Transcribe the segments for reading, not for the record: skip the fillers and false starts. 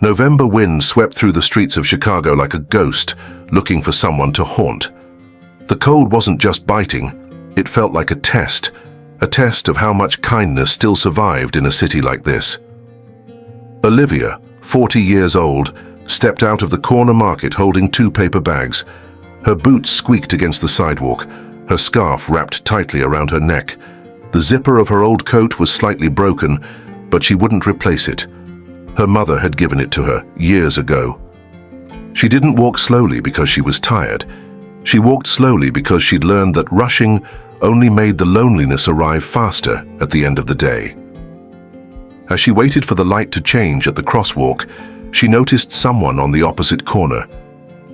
November wind swept through the streets of Chicago like a ghost, looking for someone to haunt. The cold wasn't just biting, it felt like a test of how much kindness still survived in a city like this. Olivia, 40 years old, stepped out of the corner market holding 2 paper bags. Her boots squeaked against the sidewalk, her scarf wrapped tightly around her neck. The zipper of her old coat was slightly broken, but she wouldn't replace it. Her mother had given it to her years ago. She didn't walk slowly because she was tired. She walked slowly because she'd learned that rushing only made the loneliness arrive faster at the end of the day. As she waited for the light to change at the crosswalk, she noticed someone on the opposite corner.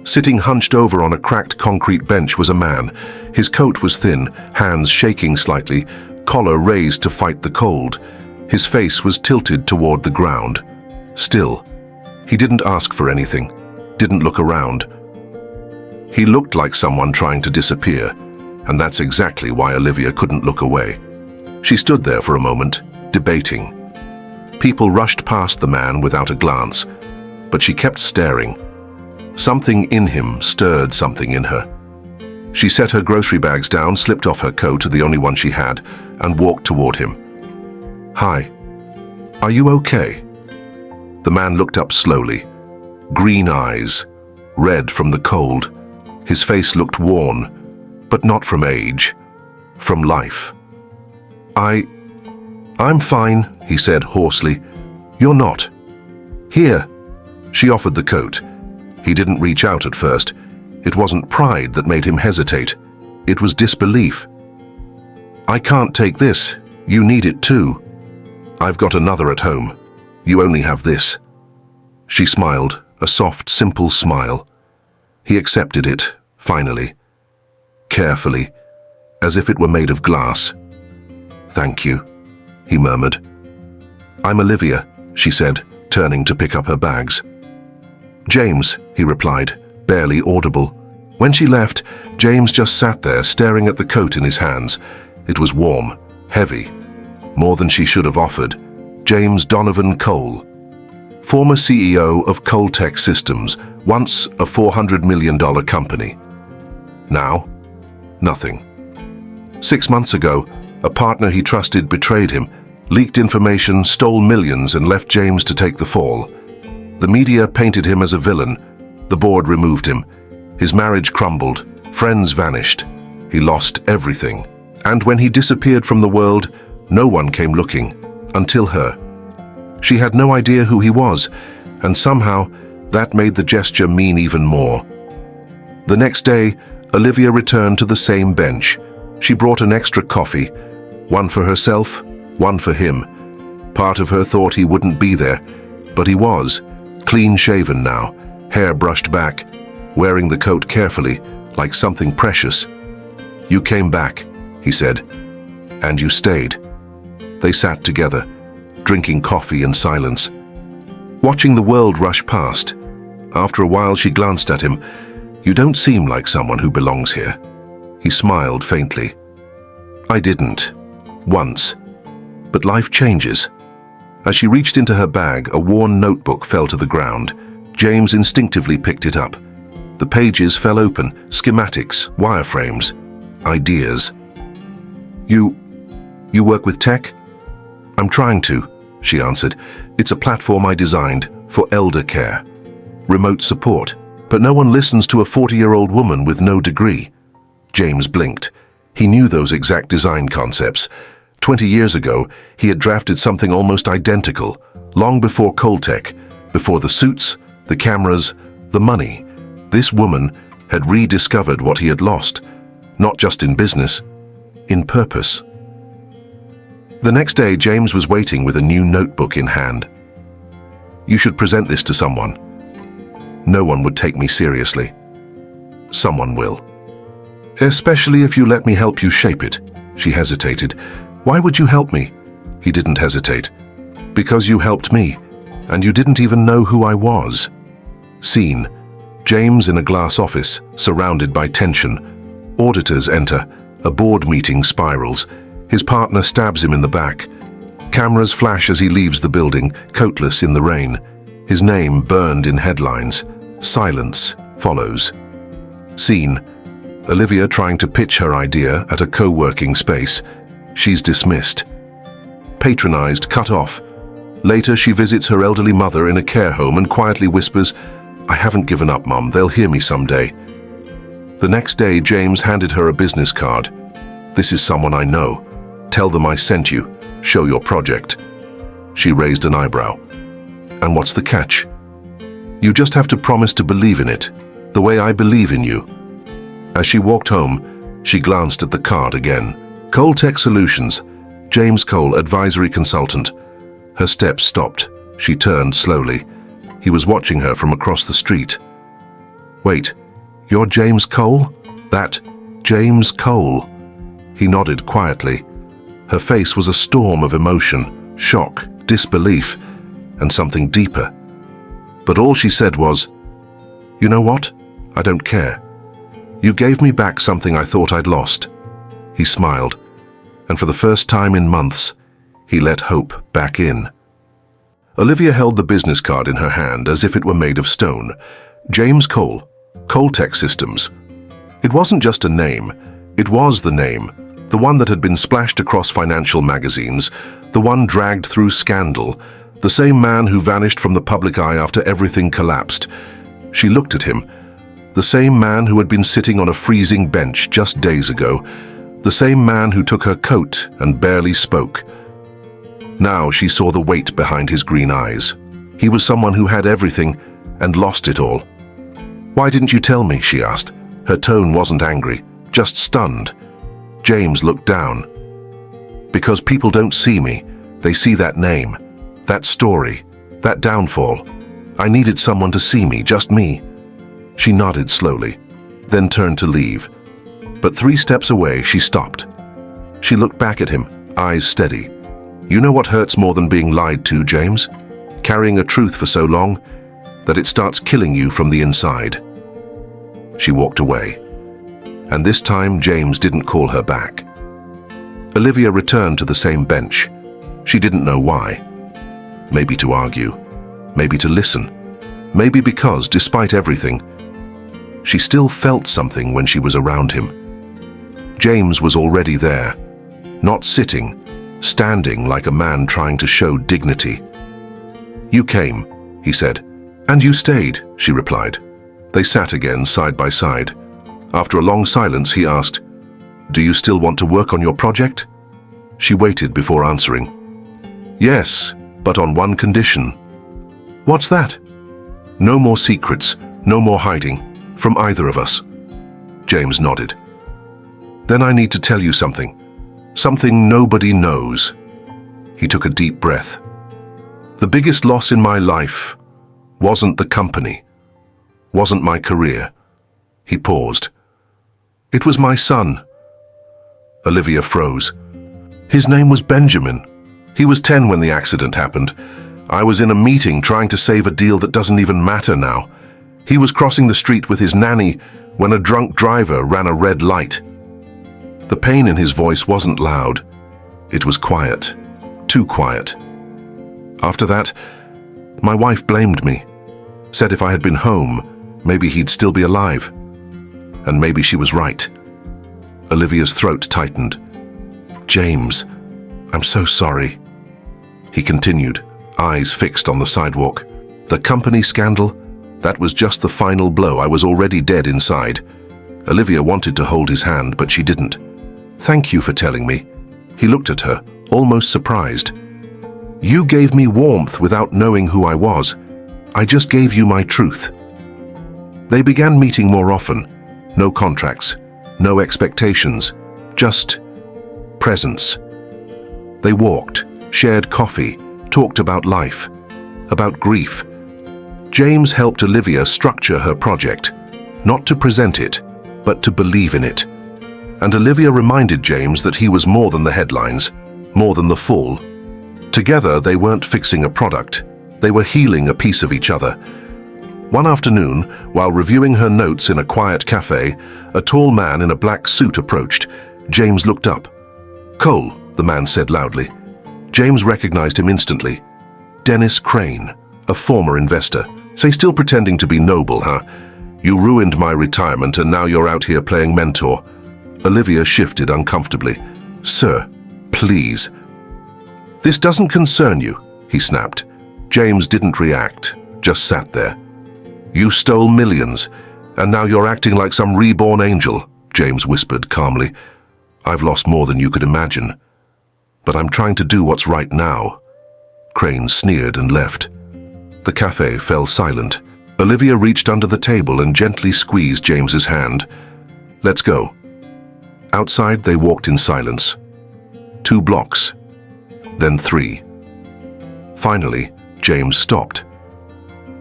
Sitting hunched over on a cracked concrete bench was a man. His coat was thin, hands shaking slightly, collar raised to fight the cold. His face was tilted toward the ground. Still, he didn't ask for anything, didn't look around. He looked like someone trying to disappear, and that's exactly why Olivia couldn't look away. She stood there for a moment, debating. People rushed past the man without a glance, but she kept staring. Something in him stirred something in her. She set her grocery bags down, slipped off her coat, the only one she had, and walked toward him. "Hi. Are you okay?" The man looked up slowly. Green eyes, red from the cold. His face looked worn, but not from age, from life. I'm fine," he said hoarsely. "You're not." "Here." She offered the coat. He didn't reach out at first. It wasn't pride that made him hesitate. It was disbelief. "I can't take this. You need it too. I've got another at home. You only have this." She smiled, a soft, simple smile. He accepted it, finally. Carefully, as if it were made of glass. "Thank you," he murmured. "I'm Olivia," she said, turning to pick up her bags. "James," he replied, barely audible. When she left, James just sat there staring at the coat in his hands. It was warm, heavy, more than she should have offered. James Donovan Cole, former CEO of Coltech Systems, once a $400 million company. Now, nothing. 6 months ago, a partner he trusted betrayed him, leaked information, stole millions, and left James to take the fall. The media painted him as a villain. The board removed him. His marriage crumbled. Friends vanished. He lost everything. And when he disappeared from the world, no one came looking, until her. She had no idea who he was, and somehow that made the gesture mean even more. The next day, Olivia returned to the same bench. She brought an extra coffee, one for herself, one for him. Part of her thought he wouldn't be there, but he was, clean-shaven now, hair brushed back, wearing the coat carefully, like something precious. "You came back," he said, "and you stayed." They sat together, drinking coffee in silence, watching the world rush past. After a while, she glanced at him. "You don't seem like someone who belongs here." He smiled faintly. "I didn't. Once. But life changes." As she reached into her bag, a worn notebook fell to the ground. James instinctively picked it up. The pages fell open, schematics, wireframes, ideas. You work with tech?" "I'm trying to," she answered. "It's a platform I designed for elder care. Remote support. But no one listens to a 40-year-old woman with no degree." James blinked. He knew those exact design concepts. 20 years ago, he had drafted something almost identical, long before Coltech, before the suits, the cameras, the money. This woman had rediscovered what he had lost, not just in business, in purpose. The next day, James was waiting with a new notebook in hand. "You should present this to someone." "No one would take me seriously." "Someone will. Especially if you let me help you shape it." She hesitated. "Why would you help me?" He didn't hesitate. "Because you helped me, and you didn't even know who I was." Scene. James in a glass office, surrounded by tension. Auditors enter. A board meeting spirals. His partner stabs him in the back. Cameras flash as he leaves the building, coatless in the rain. His name burned in headlines. Silence follows. Scene: Olivia trying to pitch her idea at a co-working space. She's dismissed. Patronized, cut off. Later, she visits her elderly mother in a care home and quietly whispers, "I haven't given up, Mum. They'll hear me someday." The next day, James handed her a business card. "This is someone I know. Tell them I sent you. Show your project." She raised an eyebrow. "And what's the catch?" "You just have to promise to believe in it, the way I believe in you." As she walked home, she glanced at the card again. Cole Tech Solutions, James Cole, advisory consultant. Her steps stopped. She turned slowly. He was watching her from across the street. "Wait, you're James Cole? That James Cole?" He nodded quietly. Her face was a storm of emotion, shock, disbelief, and something deeper. But all she said was, "You know what? I don't care. You gave me back something I thought I'd lost." He smiled, and for the first time in months, he let hope back in. Olivia held the business card in her hand as if it were made of stone. James Cole, Cole Tech Systems. It wasn't just a name, it was the name, the one that had been splashed across financial magazines, the one dragged through scandal, the same man who vanished from the public eye after everything collapsed. She looked at him, the same man who had been sitting on a freezing bench just days ago, the same man who took her coat and barely spoke. Now she saw the weight behind his green eyes. He was someone who had everything and lost it all. "Why didn't you tell me?" she asked. Her tone wasn't angry, just stunned. James looked down. "Because people don't see me. They see that name, that story, that downfall. I needed someone to see me, just me." She nodded slowly, then turned to leave. But 3 steps away, she stopped. She looked back at him, eyes steady. "You know what hurts more than being lied to, James? Carrying a truth for so long that it starts killing you from the inside." She walked away, and this time James didn't call her back. Olivia returned to the same bench. She didn't know why. Maybe to argue, maybe to listen, maybe because, despite everything, she still felt something when she was around him. James was already there, not sitting, standing like a man trying to show dignity. "You came," he said. "And you stayed," she replied. They sat again, side by side. After a long silence, he asked, "Do you still want to work on your project?" She waited before answering. "Yes, but on one condition." "What's that?" "No more secrets, no more hiding, from either of us." James nodded. "Then I need to tell you something. Something nobody knows." He took a deep breath. "The biggest loss in my life wasn't the company, wasn't my career." He paused. "It was my son." Olivia froze. "His name was Benjamin. He was 10 when the accident happened. I was in a meeting trying to save a deal that doesn't even matter now. He was crossing the street with his nanny when a drunk driver ran a red light." The pain in his voice wasn't loud. It was quiet, too quiet. "After that, my wife blamed me, said if I had been home, maybe he'd still be alive. And maybe she was right." Olivia's throat tightened. "James, I'm so sorry." He continued, eyes fixed on the sidewalk. "The company scandal, that was just the final blow. I was already dead inside." Olivia wanted to hold his hand, but she didn't. "Thank you for telling me." He looked at her, almost surprised. "You gave me warmth without knowing who I was. I just gave you my truth." They began meeting more often. No contracts, no expectations, just presence. They walked, shared coffee, talked about life, about grief. James helped Olivia structure her project, not to present it, but to believe in it. And Olivia reminded James that he was more than the headlines, more than the fall. Together, they weren't fixing a product. They were healing a piece of each other. One afternoon, while reviewing her notes in a quiet cafe, a tall man in a black suit approached. James looked up. "Cole," the man said loudly. James recognized him instantly. Dennis Crane, a former investor. Say, still pretending to be noble, huh? You ruined my retirement and now you're out here playing mentor. Olivia shifted uncomfortably. Sir, please. This doesn't concern you, he snapped. James didn't react, just sat there. You stole millions, and now you're acting like some reborn angel, James whispered calmly. I've lost more than you could imagine. But I'm trying to do what's right now. Crane sneered and left. The cafe fell silent. Olivia reached under the table and gently squeezed James's hand. Let's go. Outside, they walked in silence. 2 blocks, then 3. Finally, James stopped.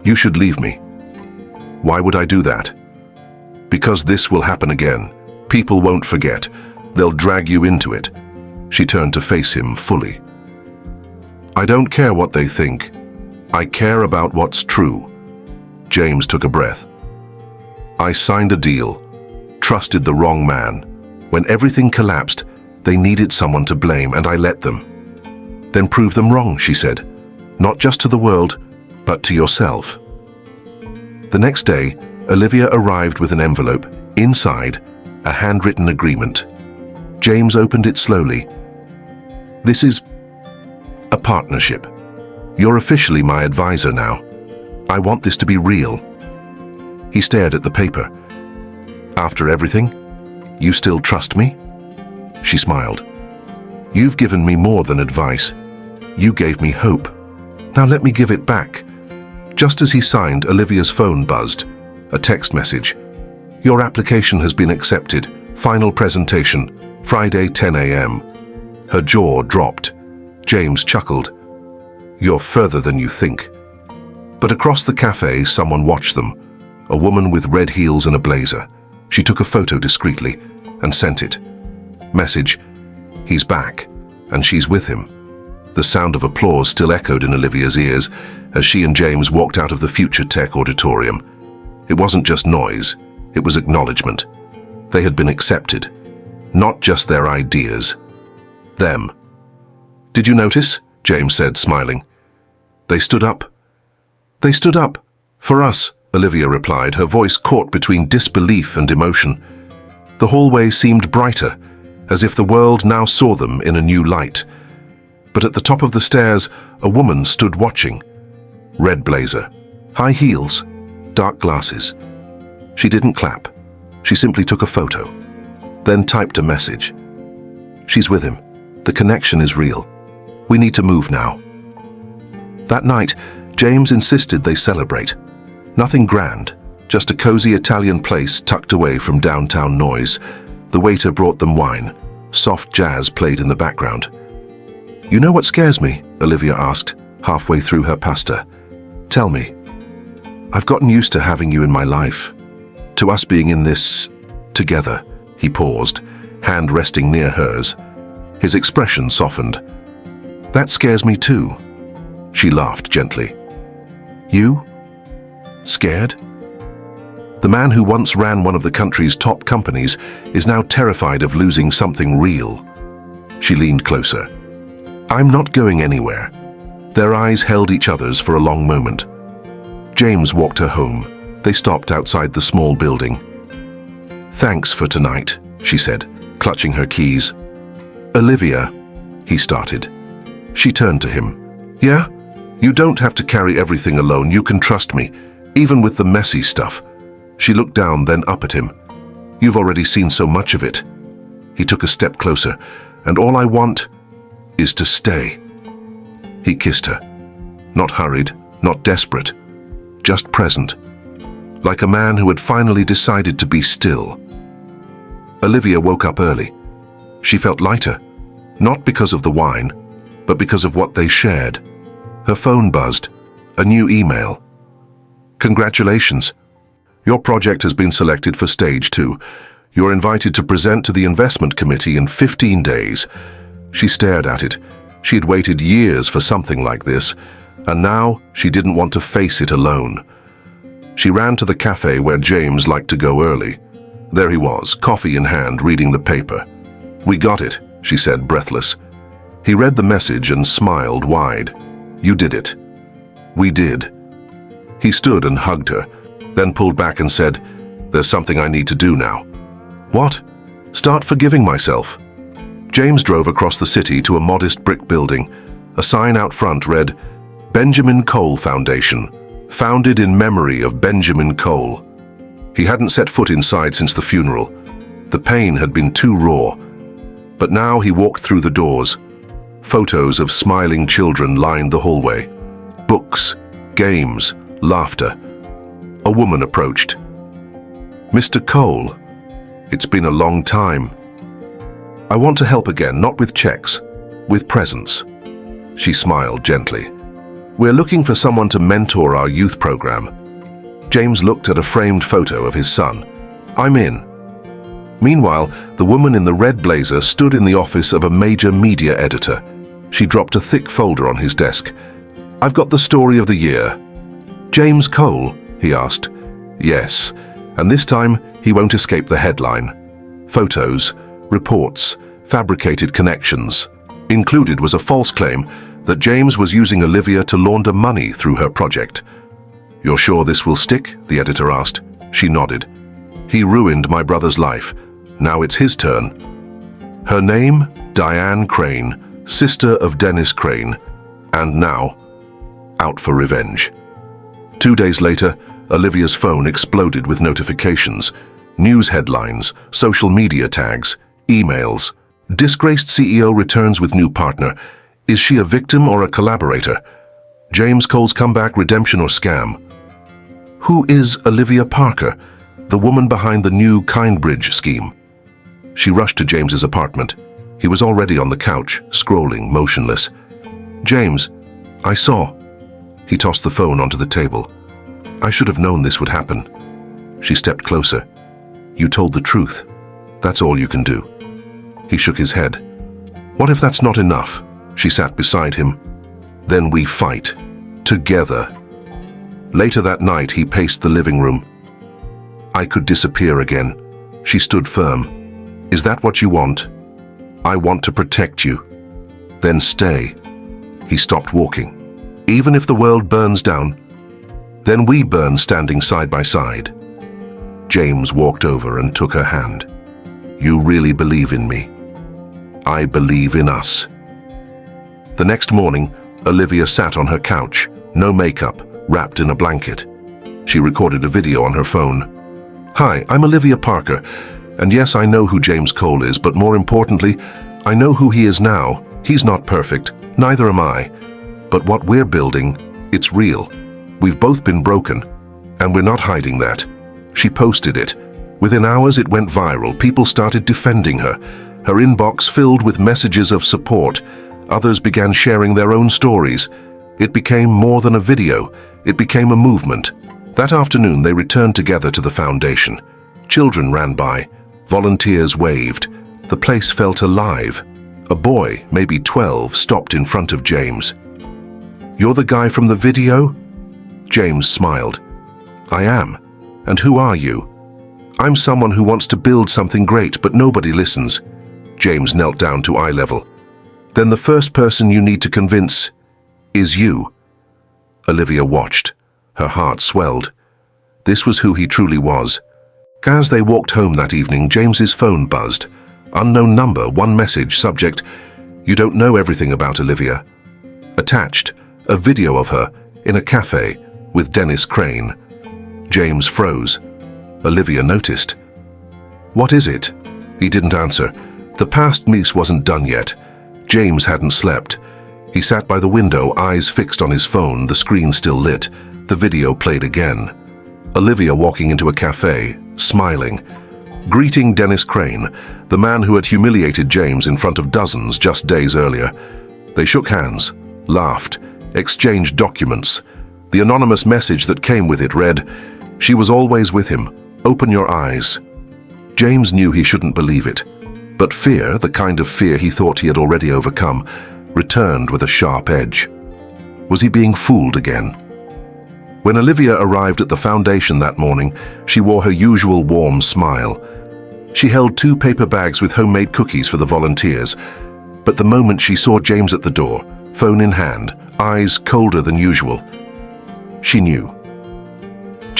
You should leave me. Why would I do that? Because this will happen again. People won't forget. They'll drag you into it. She turned to face him fully. I don't care what they think. I care about what's true. James took a breath. I signed a deal, trusted the wrong man. When everything collapsed, they needed someone to blame, and I let them. Then prove them wrong, she said. Not just to the world, but to yourself. The next day, Olivia arrived with an envelope. Inside, a handwritten agreement. James opened it slowly. This is a partnership. You're officially my advisor now. I want this to be real. He stared at the paper. After everything, you still trust me? She smiled. You've given me more than advice. You gave me hope. Now let me give it back. Just as he signed, Olivia's phone buzzed. A text message. Your application has been accepted. Final presentation, Friday 10 a.m. Her jaw dropped. James chuckled. You're further than you think. But across the cafe, someone watched them. A woman with red heels and a blazer. She took a photo discreetly and sent it. Message, he's back, and she's with him. The sound of applause still echoed in Olivia's ears as she and James walked out of the Future Tech auditorium. It wasn't just noise, it was acknowledgement. They had been accepted. Not just their ideas. Them. Did you notice? James said, smiling. They stood up. They stood up. For us, Olivia replied, her voice caught between disbelief and emotion. The hallway seemed brighter, as if the world now saw them in a new light. But at the top of the stairs, a woman stood watching. Red blazer, high heels, dark glasses. She didn't clap. She simply took a photo, then typed a message. She's with him. The connection is real. We need to move now. That night, James insisted they celebrate. Nothing grand, just a cozy Italian place tucked away from downtown noise. The waiter brought them wine. Soft jazz played in the background. You know what scares me? Olivia asked, halfway through her pasta. Tell me. I've gotten used to having you in my life. To us being in this together. He paused, hand resting near hers. His expression softened. That scares me too. She laughed gently. You? Scared? The man who once ran one of the country's top companies is now terrified of losing something real. She leaned closer. I'm not going anywhere. Their eyes held each other's for a long moment. James walked her home. They stopped outside the small building. Thanks for tonight, she said, clutching her keys. Olivia, he started. She turned to him. Yeah? You don't have to carry everything alone. You can trust me, even with the messy stuff. She looked down, then up at him. You've already seen so much of it. He took a step closer. And all I want is to stay. He kissed her. Not hurried, not desperate, just present. Like a man who had finally decided to be still. Olivia woke up early. She felt lighter, not because of the wine, but because of what they shared. Her phone buzzed. A new email. Congratulations. Your project has been selected for stage 2. You're invited to present to the investment committee in 15 days. She stared at it. She had waited years for something like this, and now she didn't want to face it alone. She ran to the cafe where James liked to go early. There he was, coffee in hand, reading the paper. We got it, she said, breathless. He read the message and smiled wide. You did it. We did. He stood and hugged her, then pulled back and said, "There's something I need to do now." "What?" "Start forgiving myself." James drove across the city to a modest brick building. A sign out front read, "Benjamin Cole Foundation, founded in memory of Benjamin Cole." He hadn't set foot inside since the funeral. The pain had been too raw. But now he walked through the doors. Photos of smiling children lined the hallway. Books, games, laughter. A woman approached. "Mr. Cole, it's been a long time. I want to help again, not with checks, with presents." She smiled gently. "We're looking for someone to mentor our youth program." James looked at a framed photo of his son. "I'm in." Meanwhile, the woman in the red blazer stood in the office of a major media editor. She dropped a thick folder on his desk. "I've got the story of the year." "James Cole?" he asked. "Yes, and this time he won't escape the headline." Photos, reports, fabricated connections. Included was a false claim that James was using Olivia to launder money through her project. "You're sure this will stick?" the editor asked. She nodded. "He ruined my brother's life. Now it's his turn." Her name, Diane Crane, sister of Dennis Crane, and now, out for revenge. 2 days later, Olivia's phone exploded with notifications, news headlines, social media tags, emails. "Disgraced CEO returns with new partner. Is she a victim or a collaborator? James Cole's comeback, redemption or scam?" Who is Olivia Parker, the woman behind the new Kindbridge scheme? She rushed to James's apartment. He was already on the couch, scrolling, motionless. "James, I saw." He tossed the phone onto the table. "I should have known this would happen." She stepped closer. "You told the truth. That's all you can do." He shook his head. "What if that's not enough?" She sat beside him. "Then we fight. Together." Later that night, he paced the living room. "I could disappear again." She stood firm. "Is that what you want?" "I want to protect you." "Then stay." He stopped walking. "Even if the world burns down?" "Then we burn standing side by side." James walked over and took her hand. "You really believe in me?" "I believe in us." The next morning, Olivia sat on her couch, no makeup, wrapped in a blanket. She recorded a video on her phone. "Hi, I'm Olivia Parker, and yes, I know who James Cole is, but more importantly, I know who he is now. He's not perfect, neither am I. But what we're building, it's real. We've both been broken, and we're not hiding that." She posted it. Within hours, it went viral. People started defending her. Her inbox filled with messages of support. Others began sharing their own stories. It became more than a video. It became a movement. That afternoon, they returned together to the foundation. Children ran by. Volunteers waved. The place felt alive. A boy, maybe 12, stopped in front of James. "You're the guy from the video?" James smiled. "I am. And who are you?" "I'm someone who wants to build something great, but nobody listens." James knelt down to eye level. "Then the first person you need to convince is you." Olivia watched. Her heart swelled. This was who he truly was. As they walked home that evening, James's phone buzzed. Unknown number, one message, subject, "You don't know everything about Olivia." Attached, a video of her in a cafe with Dennis Crane. James froze. Olivia noticed. "What is it?" He didn't answer. The past meet wasn't done yet. James hadn't slept. He sat by the window, eyes fixed on his phone, the screen still lit. The video played again. Olivia walking into a cafe, smiling, greeting Dennis Crane, the man who had humiliated James in front of dozens just days earlier. They shook hands, laughed, exchanged documents. The anonymous message that came with it read, "She was always with him. Open your eyes." James knew he shouldn't believe it. But fear, the kind of fear he thought he had already overcome, returned with a sharp edge. Was he being fooled again? When Olivia arrived at the foundation that morning, she wore her usual warm smile. She held 2 paper bags with homemade cookies for the volunteers. But the moment she saw James at the door, phone in hand, eyes colder than usual, she knew.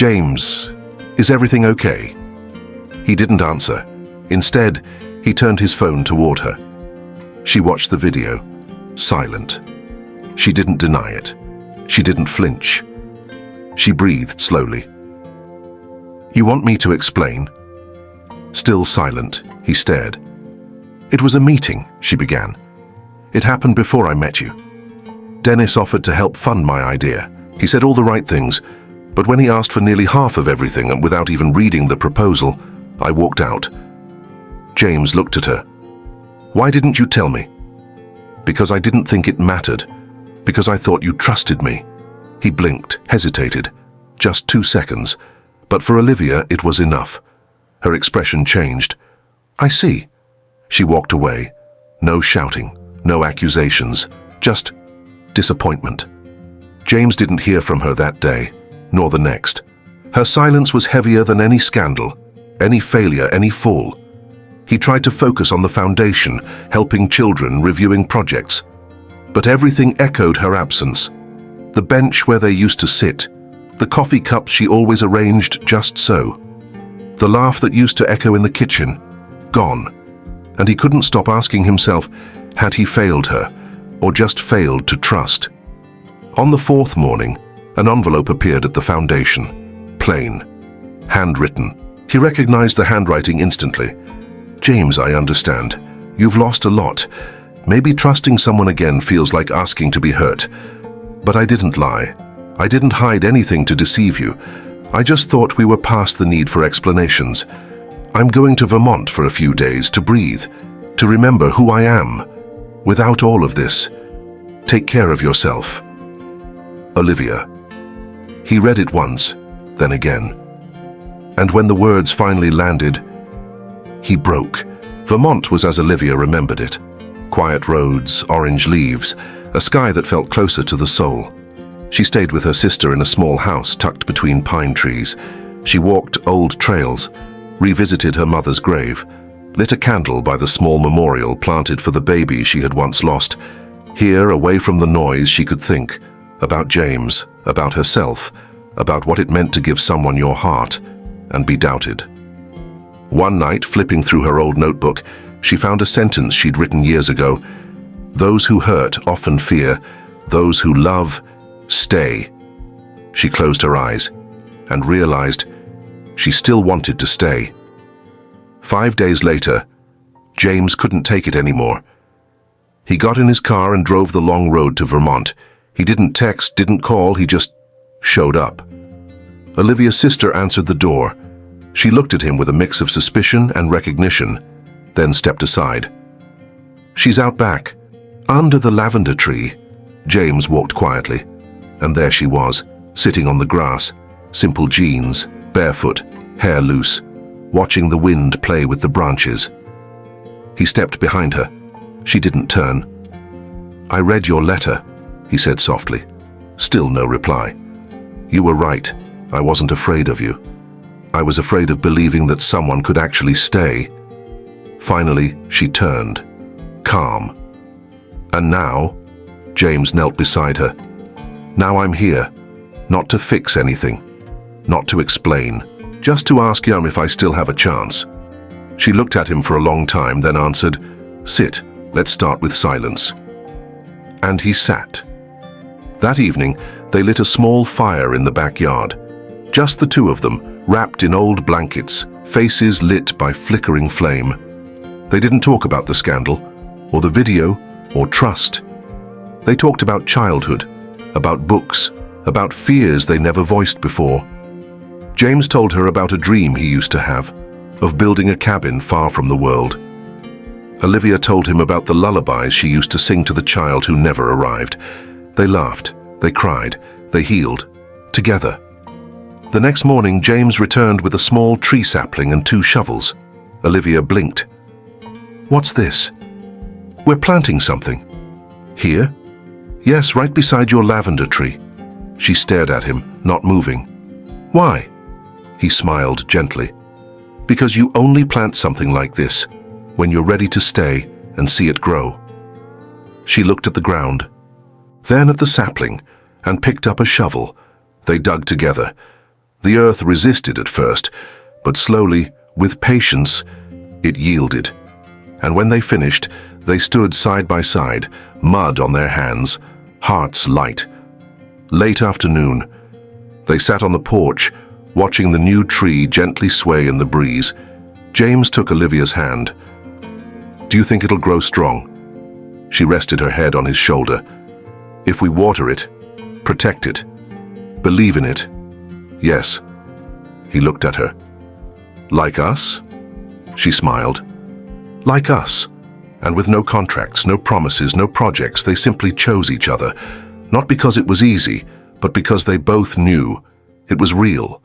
"James, is everything okay?" He didn't answer. Instead, he turned his phone toward her. She watched the video, silent. She didn't deny it. She didn't flinch. She breathed slowly. "You want me to explain?" Still silent, he stared. "It was a meeting," she began. "It happened before I met you. Dennis offered to help fund my idea. He said all the right things, but when he asked for nearly half of everything and without even reading the proposal, I walked out." James looked at her. "Why didn't you tell me?" "Because I didn't think it mattered. Because I thought you trusted me." He blinked, hesitated. Just 2 seconds. But for Olivia, it was enough. Her expression changed. "I see." She walked away. No shouting, no accusations, just disappointment. James didn't hear from her that day, nor the next. Her silence was heavier than any scandal, any failure, any fall. He tried to focus on the foundation, helping children, reviewing projects. But everything echoed her absence. The bench where they used to sit, the coffee cups she always arranged just so, the laugh that used to echo in the kitchen, gone. And he couldn't stop asking himself, had he failed her, or just failed to trust? On the 4th morning, an envelope appeared at the foundation. Plain. Handwritten. He recognized the handwriting instantly. "James, I understand. You've lost a lot. Maybe trusting someone again feels like asking to be hurt. But I didn't lie. I didn't hide anything to deceive you. I just thought we were past the need for explanations. I'm going to Vermont for a few days to breathe, to remember who I am. Without all of this, take care of yourself. Olivia." He read it once, then again. And when the words finally landed, he broke. Vermont was as Olivia remembered it. Quiet roads, orange leaves, a sky that felt closer to the soul. She stayed with her sister in a small house tucked between pine trees. She walked old trails, revisited her mother's grave, lit a candle by the small memorial planted for the baby she had once lost. Here, away from the noise, she could think about James, about herself, about what it meant to give someone your heart and be doubted. One night, flipping through her old notebook, she found a sentence she'd written years ago. "Those who hurt often fear. Those who love stay." She closed her eyes and realized she still wanted to stay. 5 days later, James couldn't take it anymore. He got in his car and drove the long road to Vermont. He didn't text, didn't call, he just showed up. Olivia's sister answered the door. She looked at him with a mix of suspicion and recognition, then stepped aside. "She's out back, under the lavender tree." James walked quietly, and there she was, sitting on the grass, simple jeans, barefoot, hair loose, watching the wind play with the branches. He stepped behind her. She didn't turn. "I read your letter," he said softly. Still no reply. "You were right. I wasn't afraid of you. I was afraid of believing that someone could actually stay." Finally, she turned, calm. "And now," James knelt beside her, "now I'm here, not to fix anything, not to explain, just to ask you if I still have a chance." She looked at him for a long time, then answered, "Sit, let's start with silence." And he sat. That evening, they lit a small fire in the backyard. Just the two of them, wrapped in old blankets, faces lit by flickering flame. They didn't talk about the scandal, or the video, or trust. They talked about childhood, about books, about fears they never voiced before. James told her about a dream he used to have, of building a cabin far from the world. Olivia told him about the lullabies she used to sing to the child who never arrived. They laughed, they cried, they healed, together. The next morning, James returned with a small tree sapling and 2 shovels. Olivia blinked. "What's this?" "We're planting something." "Here?" "Yes, right beside your lavender tree." She stared at him, not moving. "Why?" He smiled gently. "Because you only plant something like this when you're ready to stay and see it grow." She looked at the ground, then at the sapling, and picked up a shovel. They dug together. The earth resisted at first, but slowly, with patience, it yielded. And when they finished, they stood side by side, mud on their hands, hearts light. Late afternoon, they sat on the porch, watching the new tree gently sway in the breeze. James took Olivia's hand. "Do you think it'll grow strong?" She rested her head on his shoulder. "If we water it, protect it, believe in it." "Yes." He looked at her. "Like us?" She smiled. "Like us. And with no contracts, no promises, no projects, they simply chose each other. Not because it was easy, but because they both knew it was real.